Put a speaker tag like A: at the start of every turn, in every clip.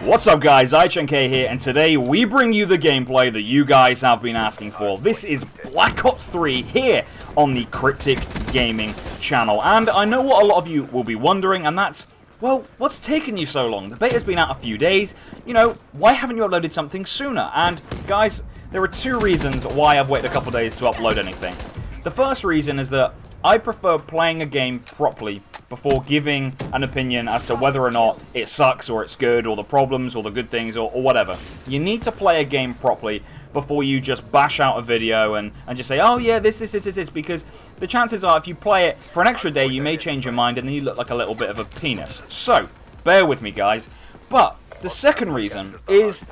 A: What's up guys, iSacrificed here, and today we bring you the gameplay that you guys have been asking for. This is Black Ops 3 here on the CRYPTiCK gaming channel. And I know what a lot of you will be wondering, and that's, well, what's taken you so long? The beta's been out a few days, you know, why haven't you uploaded something sooner? And guys, there are two reasons why I've waited a couple days to upload anything. The first reason is that I prefer playing a game properly before giving an opinion as to whether or not it sucks or it's good or the problems or the good things or whatever. You need to play a game properly before you just bash out a video and just say, oh yeah, this, because the chances are if you play it for an extra day, you may change your mind and then you look like a little bit of a penis. So, bear with me guys. But the second reason is,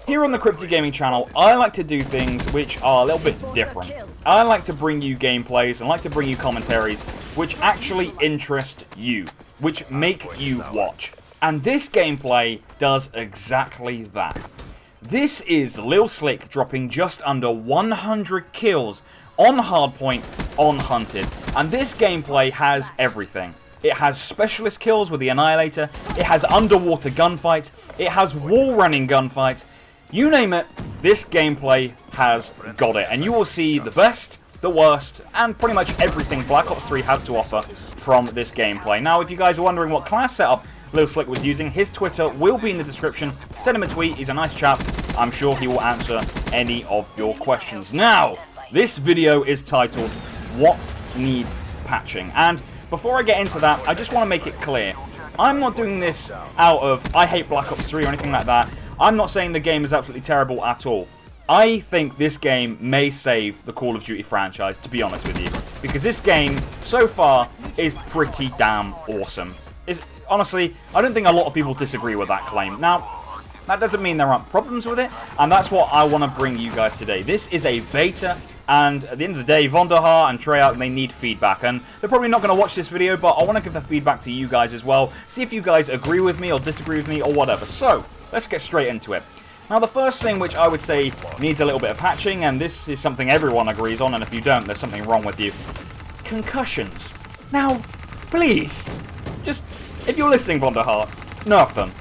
A: here on the CRYPTiCK gaming channel, I like to do things which are a little bit different. I like to bring you gameplays and like to bring you commentaries which actually interest you, which make you watch. And this gameplay does exactly that. This is Lil Slik dropping just under 100 kills on hardpoint on Hunted. And this gameplay has everything. It has specialist kills with the Annihilator, it has underwater gunfights, it has wall running gunfights. You name it, this gameplay has got it. And you will see the best, the worst, and pretty much everything Black Ops 3 has to offer from this gameplay. Now, if you guys are wondering what class setup Lil Slik was using, his Twitter will be in the description. Send him a tweet, he's a nice chap. I'm sure he will answer any of your questions. Now, this video is titled, What Needs Patching? And before I get into that, I just want to make it clear. I'm not doing this out of, I hate Black Ops 3 or anything like that. I'm not saying the game is absolutely terrible at all. I think this game may save the Call of Duty franchise, to be honest with you. Because this game, so far, is pretty damn awesome. Honestly, I don't think a lot of people disagree with that claim. Now, that doesn't mean there aren't problems with it, and that's what I want to bring you guys today. This is a beta, and at the end of the day, Vonderhaar and Treyarch, they need feedback. And they're probably not going to watch this video, but I want to give the feedback to you guys as well. See if you guys agree with me or disagree with me or whatever. So, let's get straight into it. Now, the first thing which I would say needs a little bit of patching, and this is something everyone agrees on, and if you don't, there's something wrong with you. Concussions. Now, please, just, if you're listening, Vonderhaar, nerf them.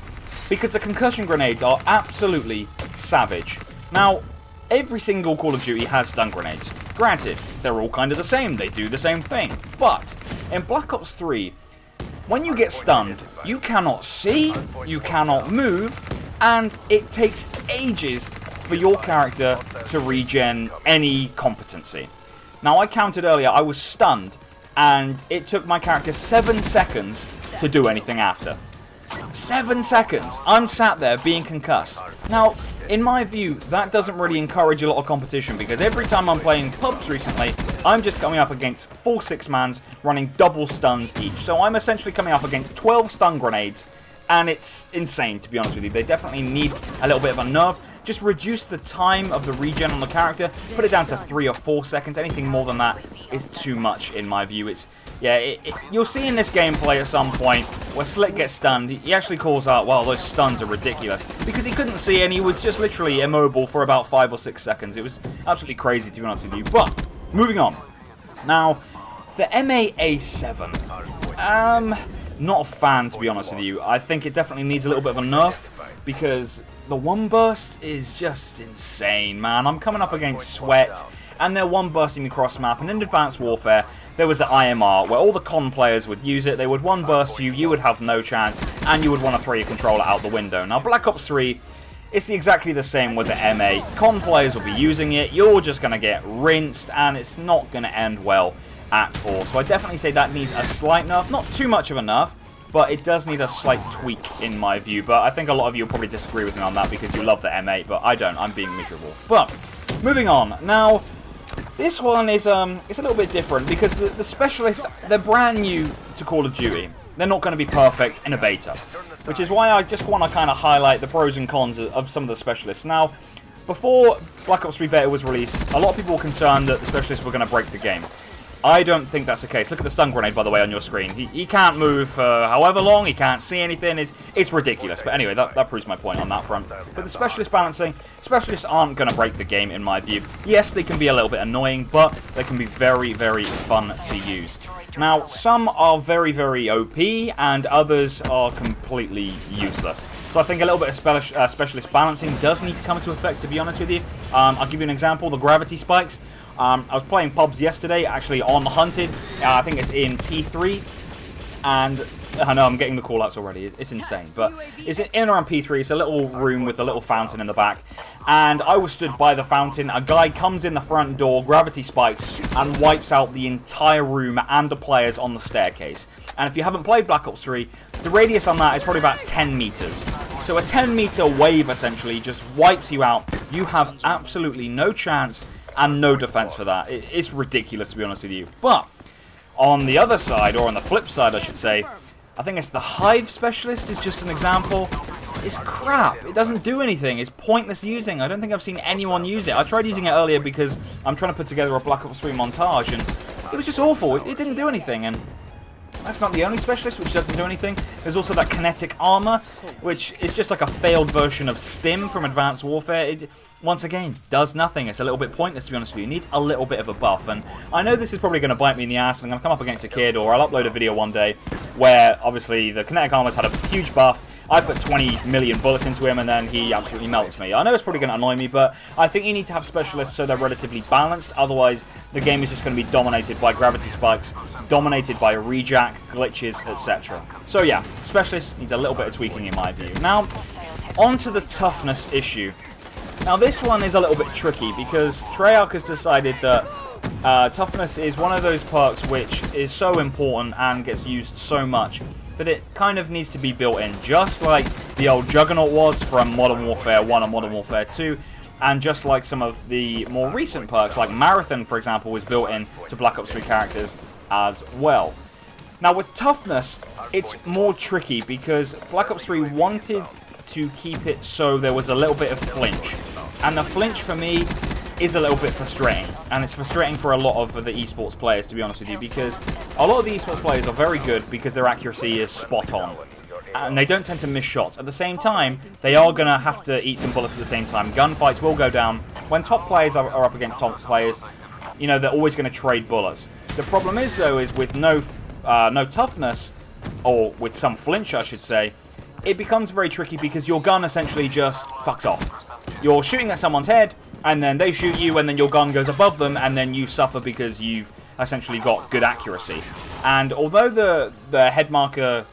A: Because the concussion grenades are absolutely savage. Now, every single Call of Duty has stun grenades. Granted, they're all kind of the same, they do the same thing. But, in Black Ops 3, when you get stunned, you cannot see, you cannot move, and it takes ages for your character to regen any competency. Now, I counted earlier, I was stunned, and it took my character 7 seconds to do anything after. 7 seconds! I'm sat there being concussed. Now, in my view, that doesn't really encourage a lot of competition, because every time I'm playing pubs recently, I'm just coming up against full 6-mans running double stuns each. So I'm essentially coming up against 12 stun grenades, and it's insane, to be honest with you. They definitely need a little bit of a nerf. Just reduce the time of the regen on the character, put it down to 3 or 4 seconds. Anything more than that is too much, in my view. You'll see in this gameplay at some point where Slik gets stunned, he actually calls out, well, those stuns are ridiculous. Because he couldn't see and he was just literally immobile for about 5 or 6 seconds. It was absolutely crazy, to be honest with you. But, moving on. Now, the MAA7. Not a fan, to be honest with you. I think it definitely needs a little bit of a nerf, because the one burst is just insane, man. I'm coming up against Sweat, and they're one bursting me cross map, and in Advanced Warfare, there was the IMR, where all the con players would use it, they would one burst you, you would have no chance, and you would want to throw your controller out the window. Now, Black Ops 3, it's exactly the same with the MA. Con players will be using it, you're just going to get rinsed, and it's not going to end well at all. So I definitely say that needs a slight nerf, not too much of a nerf, but it does need a slight tweak in my view. But I think a lot of you will probably disagree with me on that because you love the M8, but I don't. I'm being miserable. But moving on. Now, this one is it's a little bit different because the specialists, they're brand new to Call of Duty. They're not going to be perfect in a beta, which is why I just want to kind of highlight the pros and cons of some of the specialists. Now, before Black Ops 3 beta was released, a lot of people were concerned that the specialists were going to break the game. I don't think that's the case. Look at the stun grenade, by the way, on your screen. He can't move for however long. He can't see anything. It's ridiculous. But anyway, that proves my point on that front. But the specialist balancing, specialists aren't going to break the game, in my view. Yes, they can be a little bit annoying, but they can be very, very fun to use. Now, some are very, very OP, and others are completely useless. So I think a little bit of specialist balancing does need to come into effect, to be honest with you. I'll give you an example, the gravity spikes. I was playing pubs yesterday, actually on Hunted. I think it's in P3, and I know I'm getting the call-outs already. It's insane, but it's in and around P3. It's a little room with a little fountain in the back, and I was stood by the fountain. A guy comes in the front door, gravity spikes, and wipes out the entire room and the players on the staircase. And if you haven't played Black Ops 3, the radius on that is probably about 10 meters. So a 10-meter wave essentially just wipes you out. You have absolutely no chance and no defense for that. It's ridiculous, to be honest with you. But on the other side, or on the flip side, I should say, I think it's the Hive Specialist is just an example. It's crap. It doesn't do anything. It's pointless using. I don't think I've seen anyone use it. I tried using it earlier because I'm trying to put together a Black Ops 3 montage, and it was just awful. It didn't do anything, and that's not the only specialist which doesn't do anything. There's also that kinetic armor, which is just like a failed version of Stim from Advanced Warfare. It, once again, does nothing. It's a little bit pointless, to be honest with you. It needs a little bit of a buff, and I know this is probably going to bite me in the ass. I'm going to come up against a kid, or I'll upload a video one day where, obviously, the kinetic armor's had a huge buff. I put 20 million bullets into him, and then he absolutely melts me. I know it's probably going to annoy me, but I think you need to have specialists so they're relatively balanced. Otherwise, the game is just going to be dominated by gravity spikes, dominated by rejack, glitches, etc. So yeah, specialists needs a little bit of tweaking in my view. Now, on to the toughness issue. Now, this one is a little bit tricky because Treyarch has decided that toughness is one of those perks which is so important and gets used so much that it kind of needs to be built in, just like the old Juggernaut was from Modern Warfare 1 and Modern Warfare 2, and just like some of the more recent perks, like Marathon, for example, was built in to Black Ops 3 characters as well. Now, with toughness, it's more tricky because Black Ops 3 wanted to keep it so there was a little bit of flinch, and the flinch for me is a little bit frustrating, and it's frustrating for a lot of the esports players, to be honest with you, because a lot of the esports players are very good because their accuracy is spot on, and they don't tend to miss shots. At the same time, they are going to have to eat some bullets at the same time. Gunfights will go down. When top players are up against top players, you know, they're always going to trade bullets. The problem is, though, is with no toughness, or with some flinch, I should say, it becomes very tricky because your gun essentially just fucks off. You're shooting at someone's head, and then they shoot you, and then your gun goes above them, and then you suffer because you've essentially got good accuracy. And although the head marker,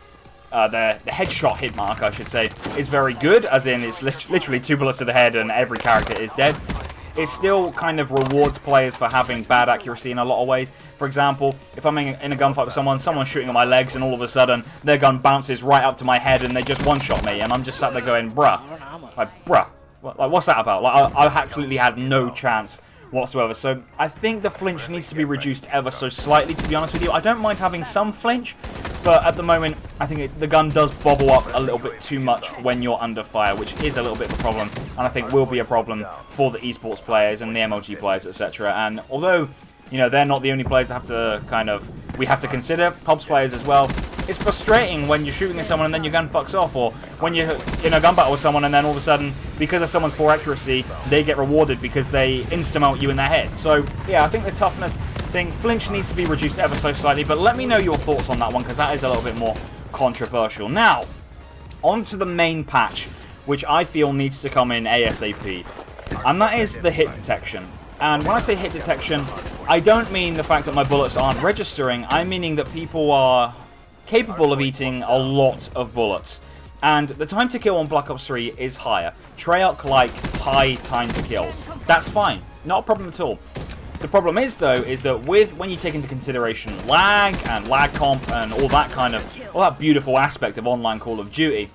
A: the headshot hit mark, I should say, is very good, as in it's literally 2 bullets to the head and every character is dead, it still kind of rewards players for having bad accuracy in a lot of ways. For example, if I'm in a gunfight with someone's shooting at my legs, and all of a sudden their gun bounces right up to my head and they just one-shot me, and I'm just sat there going, bruh, like, bruh. Like, what's that about? Like, I absolutely had no chance whatsoever. So I think the flinch needs to be reduced ever so slightly, to be honest with you. I don't mind having some flinch, but at the moment, I think the gun does bobble up a little bit too much when you're under fire, which is a little bit of a problem, and I think will be a problem for the esports players and the MLG players, etc. And although, you know, they're not the only players that have to we have to consider, pubs players as well. It's frustrating when you're shooting at someone and then your gun fucks off, or when you're in a gun battle with someone and then all of a sudden, because of someone's poor accuracy, they get rewarded because they insta-melt you in their head. So, yeah, I think the toughness thing, flinch needs to be reduced ever so slightly, but let me know your thoughts on that one, because that is a little bit more controversial. Now, on to the main patch, which I feel needs to come in ASAP, and that is the hit detection. And when I say hit detection, I don't mean the fact that my bullets aren't registering, I'm meaning that people are capable of eating a lot of bullets. And the time to kill on Black Ops 3 is higher. Treyarch like high time to kills. That's fine. Not a problem at all. The problem is, though, is that when you take into consideration lag and lag comp and all that beautiful aspect of online Call of Duty,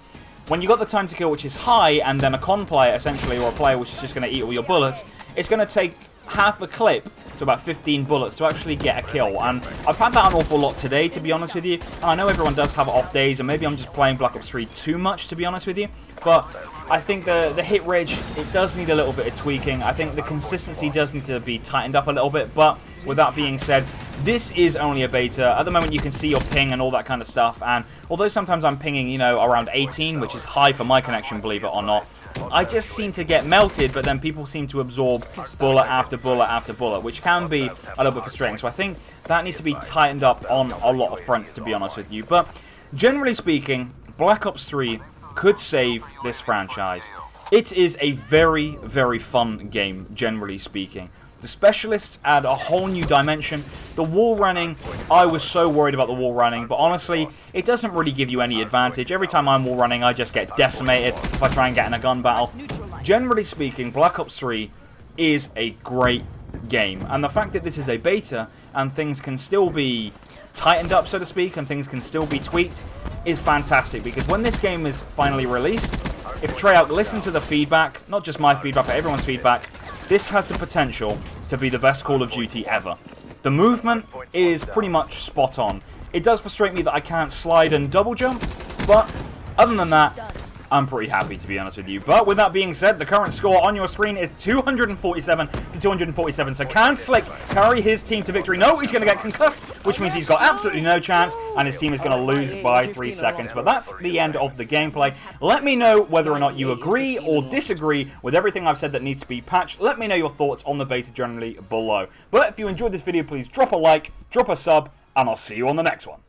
A: when you got the time to kill which is high, and then a con player essentially, or a player which is just going to eat all your bullets, it's going to take half a clip to about 15 bullets to actually get a kill. And I've had that an awful lot today, to be honest with you. And I know everyone does have off days, and maybe I'm just playing Black Ops 3 too much, to be honest with you. But I think the hit rate, it does need a little bit of tweaking. I think the consistency does need to be tightened up a little bit, but with that being said, this is only a beta. At the moment, you can see your ping and all that kind of stuff, and although sometimes I'm pinging, you know, around 18, which is high for my connection, believe it or not, I just seem to get melted, but then people seem to absorb bullet after bullet after bullet, which can be a little bit frustrating. So I think that needs to be tightened up on a lot of fronts, to be honest with you. But generally speaking, Black Ops 3 could save this franchise. It is a very, very fun game, generally speaking. The specialists add a whole new dimension. The wall running, I was so worried about the wall running, but honestly, it doesn't really give you any advantage. Every time I'm wall running, I just get decimated if I try and get in a gun battle. Generally speaking, Black Ops 3 is a great game, and the fact that this is a beta and things can still be tightened up, so to speak, and things can still be tweaked is fantastic, because when this game is finally released, if Treyarch listen to the feedback, not just my feedback, but everyone's feedback, this has the potential to be the best Call of Duty ever. The movement is pretty much spot on. It does frustrate me that I can't slide and double jump, but other than that, I'm pretty happy, to be honest with you. But with that being said, the current score on your screen is 247 to 247. So can Slik carry his team to victory? No, he's going to get concussed, which means he's got absolutely no chance, and his team is going to lose by 3 seconds. But that's the end of the gameplay. Let me know whether or not you agree or disagree with everything I've said that needs to be patched. Let me know your thoughts on the beta generally below. But if you enjoyed this video, please drop a like, drop a sub, and I'll see you on the next one.